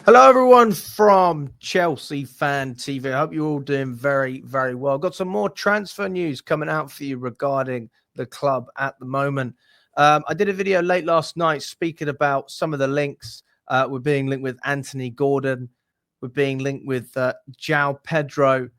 Hello, everyone from Chelsea Fan TV. I hope you're all doing very, very well. Got some more transfer news coming out for you regarding the club at the moment. I did a video late last night speaking about some of the links. We're being linked with Anthony Gordon. We're being linked with João Pedro.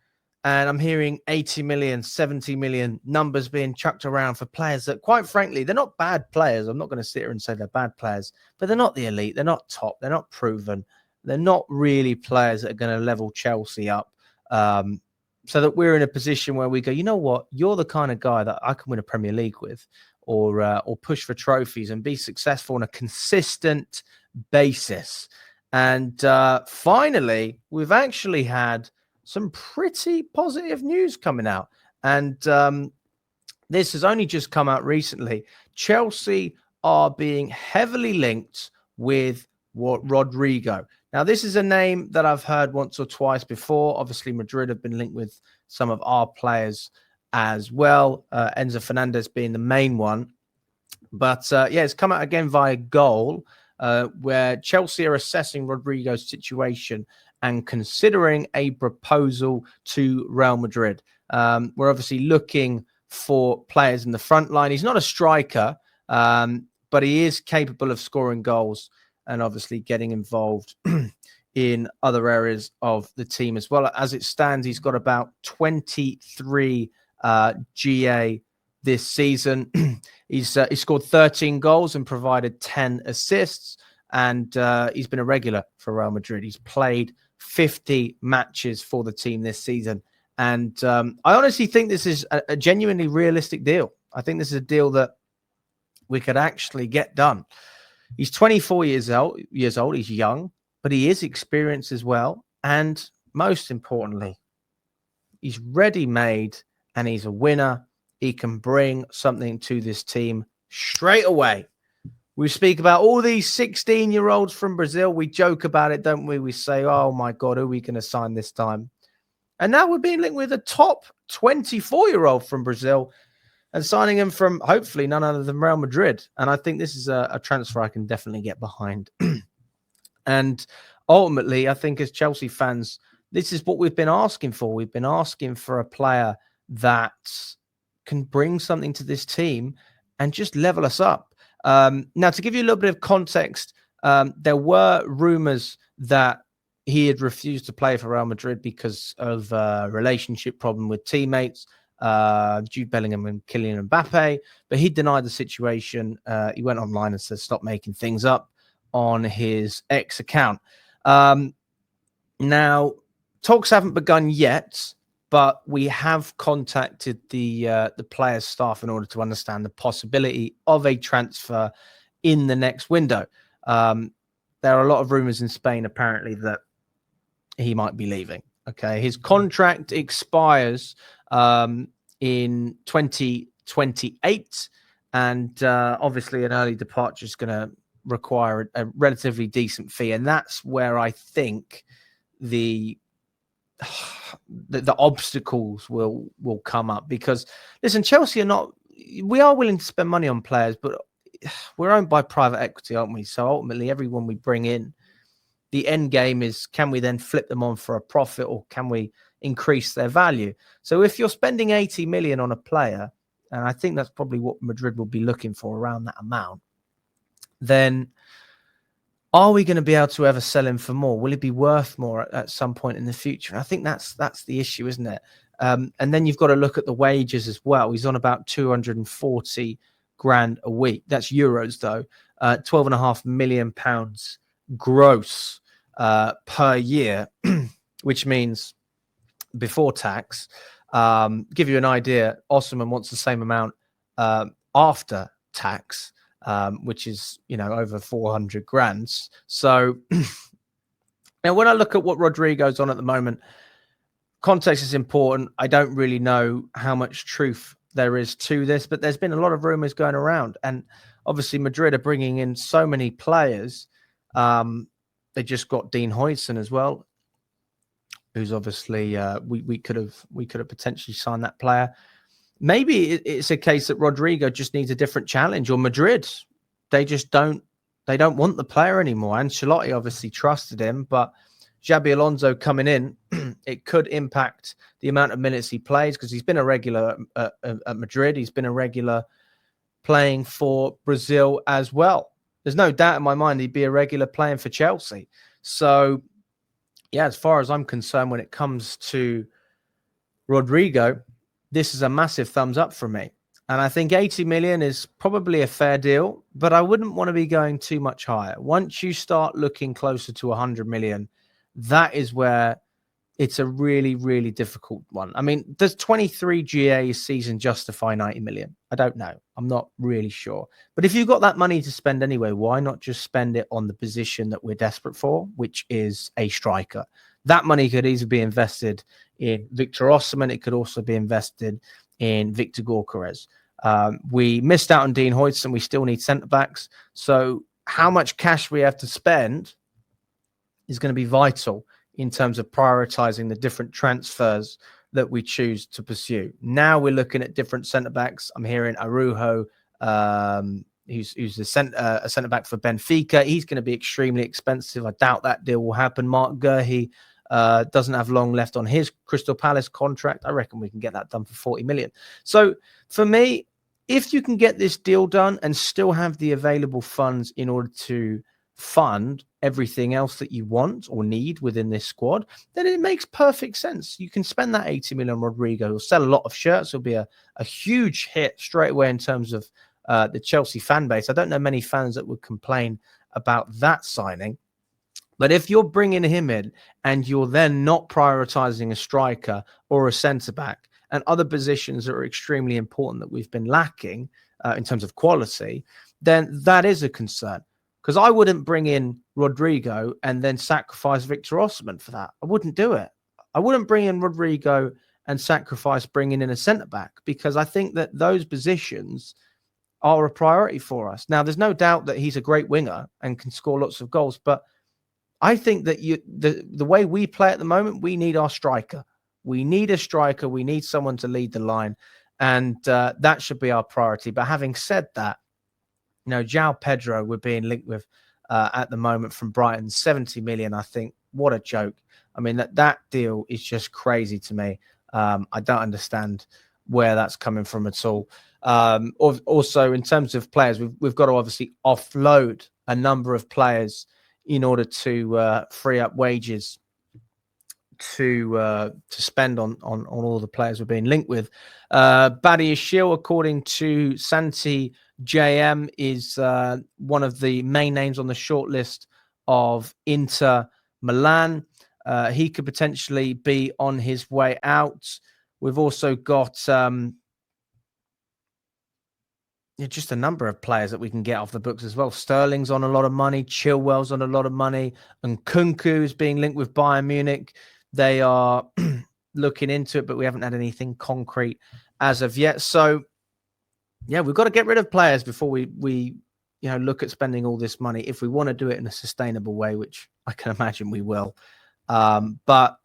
And I'm hearing 80 million, 70 million numbers being chucked around for players that, quite frankly, they're not bad players. I'm not going to sit here and say they're bad players, but they're not the elite. They're not top. They're not proven. They're not really players that are going to level Chelsea up, so that we're in a position where we go, you know what, you're the kind of guy that I can win a Premier League with, or push for trophies and be successful on a consistent basis. And finally, we've actually had some pretty positive news coming out. And this has only just come out recently. Chelsea are being heavily linked with Rodrygo. Now, this is a name that I've heard once or twice before. Obviously, Madrid have been linked with some of our players as well, Enzo Fernandez being the main one. But yeah, it's come out again via Goal, where Chelsea are assessing Rodrigo's situation and considering a proposal to Real Madrid. We're obviously looking for players in the front line. He's not a striker, but he is capable of scoring goals and obviously getting involved in other areas of the team as well. As it stands, he's got about 23 GA this season. He's scored 13 goals and provided 10 assists, and he's been a regular for Real Madrid. He's played 50 matches for the team this season. And I honestly think this is a genuinely realistic deal. I think this is a deal that we could actually get done. He's 24 years old. He's young, but he is experienced as well. And most importantly, he's ready-made and he's a winner. He can bring something to this team straight away. We speak about all these 16-year-olds from Brazil. We joke about it, don't we? We say, oh, my God, who are we going to sign this time? And now we're being linked with a top 24-year-old from Brazil and signing him from, hopefully, none other than Real Madrid. And I think this is a transfer I can definitely get behind. And ultimately, I think as Chelsea fans, this is what we've been asking for. We've been asking for a player that can bring something to this team and just level us up. Now, to give you a little bit of context, there were rumors that he had refused to play for Real Madrid because of a relationship problem with teammates, Jude Bellingham and Kylian Mbappe, but he denied the situation. He went online and said, stop making things up on his X account. Now, talks haven't begun yet, but we have contacted the players' staff in order to understand the possibility of a transfer in the next window. There are a lot of rumors in Spain, apparently, that he might be leaving. Okay, his contract expires in 2028, and obviously an early departure is going to require a relatively decent fee, and that's where I think the obstacles will come up. Because listen, Chelsea we are willing to spend money on players, but we're owned by private equity, aren't we? So ultimately, everyone we bring in, the end game is, can we then flip them on for a profit, or can we increase their value? So if you're spending 80 million on a player, and I think that's probably what Madrid will be looking for, around that amount, then are we going to be able to ever sell him for more? Will it be worth more at some point in the future? And I think that's the issue, isn't it? And then you've got to look at the wages as well. He's on about 240 grand a week. That's euros, though. 12.5 million pounds gross per year, which means before tax. Give you an idea, Osman wants the same amount after tax, which is, over 400 grand. So now when I look at what Rodrigo's on at the moment, context is important. I don't really know how much truth there is to this, but there's been a lot of rumors going around, and obviously Madrid are bringing in so many players. They just got Dean Huijsen as well, who's obviously we could have potentially signed that player. Maybe it's a case that Rodrigo just needs a different challenge, or Madrid, they just don't they don't want the player anymore. Ancelotti obviously trusted him, but Xabi Alonso coming in, it could impact the amount of minutes he plays because he's been a regular at Madrid. He's been a regular playing for Brazil as well. There's no doubt in my mind he'd be a regular playing for Chelsea. So, yeah, as far as I'm concerned, when it comes to Rodrigo, this is a massive thumbs up from me. And I think 80 million is probably a fair deal, but I wouldn't want to be going too much higher. Once you start looking closer to 100 million, that is where it's a really, really difficult one. I mean, does 23 GA season justify 90 million? I don't know. I'm not really sure. But if you've got that money to spend anyway, why not just spend it on the position that we're desperate for, which is a striker? That money could easily be invested in Victor Osimhen. It could also be invested in Victor Gyökeres. We missed out on Dean Huijsen. We still need centre-backs. So how much cash we have to spend is going to be vital in terms of prioritizing the different transfers that we choose to pursue. Now we're looking at different centre-backs. I'm hearing Araujo, who's a centre-back for Benfica. He's going to be extremely expensive. I doubt that deal will happen. Mark Guehi doesn't have long left on his Crystal Palace contract. I reckon we can get that done for 40 million. So for me, if you can get this deal done and still have the available funds in order to fund everything else that you want or need within this squad, then it makes perfect sense. You can spend that 80 million on Rodrigo. He'll sell a lot of shirts. It'll be a huge hit straight away in terms of the Chelsea fan base. I don't know many fans that would complain about that signing. But if you're bringing him in and you're then not prioritizing a striker or a centre-back and other positions that are extremely important that we've been lacking in terms of quality, then that is a concern. Because I wouldn't bring in Rodrigo and then sacrifice Victor Osimhen for that. I wouldn't do it. I wouldn't bring in Rodrigo and sacrifice bringing in a centre-back because I think that those positions are a priority for us. Now, there's no doubt that he's a great winger and can score lots of goals, but I think that the way we play at the moment, we need our striker. We need a striker. We need someone to lead the line, and that should be our priority. But having said that, you know, João Pedro we're being linked with at the moment from Brighton, 70 million. I think what a joke. I mean, that deal is just crazy to me. I don't understand where that's coming from at all. Also, in terms of players, we've got to obviously offload a number of players in order to free up wages to spend on all the players we're being linked with. Badiashile, according to Santi JM, is one of the main names on the shortlist of Inter Milan. He could potentially be on his way out. We've also got just a number of players that we can get off the books as well. Sterling's on a lot of money. Chilwell's on a lot of money. And Kunku is being linked with Bayern Munich. They are looking into it, but we haven't had anything concrete as of yet. So, yeah, we've got to get rid of players before we look at spending all this money if we want to do it in a sustainable way, which I can imagine we will. But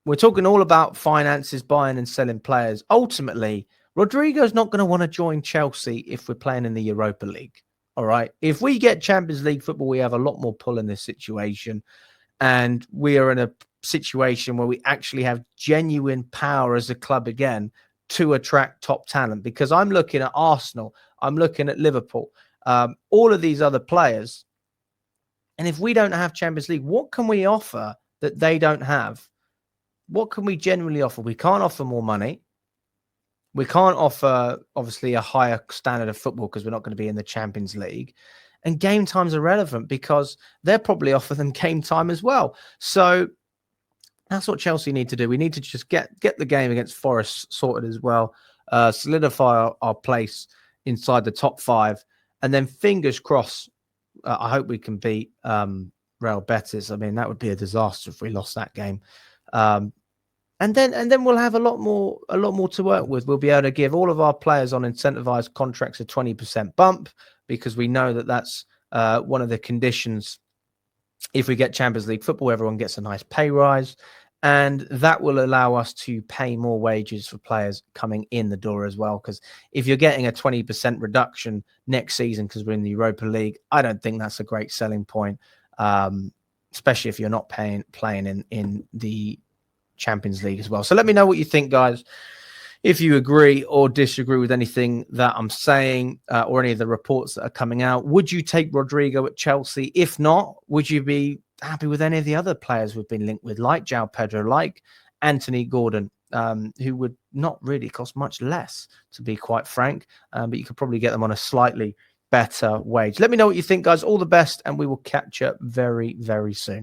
we're talking all about finances, buying and selling players. Ultimately, Rodrigo's not going to want to join Chelsea if we're playing in the Europa League. All right. If we get Champions League football, we have a lot more pull in this situation. And we are in a situation where we actually have genuine power as a club again to attract top talent. Because I'm looking at Arsenal, I'm looking at Liverpool, all of these other players. And if we don't have Champions League, what can we offer that they don't have? What can we genuinely offer? We can't offer more money. We can't offer, obviously, a higher standard of football because we're not going to be in the Champions League. And game time's irrelevant because they'll probably offer them game time as well. So that's what Chelsea need to do. We need to just get the game against Forest sorted as well, solidify our place inside the top 5. And then fingers crossed, I hope we can beat Real Betis. I mean, that would be a disaster if we lost that game. And then we'll have a lot more to work with. We'll be able to give all of our players on incentivized contracts a 20% bump because we know that that's one of the conditions. If we get Champions League football, everyone gets a nice pay rise. And that will allow us to pay more wages for players coming in the door as well. Because if you're getting a 20% reduction next season because we're in the Europa League, I don't think that's a great selling point, especially if you're not playing in the Champions League as well. So let me know what you think, guys. If you agree or disagree with anything that I'm saying or any of the reports that are coming out, would you take Rodrigo at Chelsea? If not, would you be happy with any of the other players we've been linked with, like João Pedro, like Anthony Gordon, who would not really cost much less, to be quite frank, but you could probably get them on a slightly better wage. Let me know what you think, guys. All the best, and we will catch up very, very soon.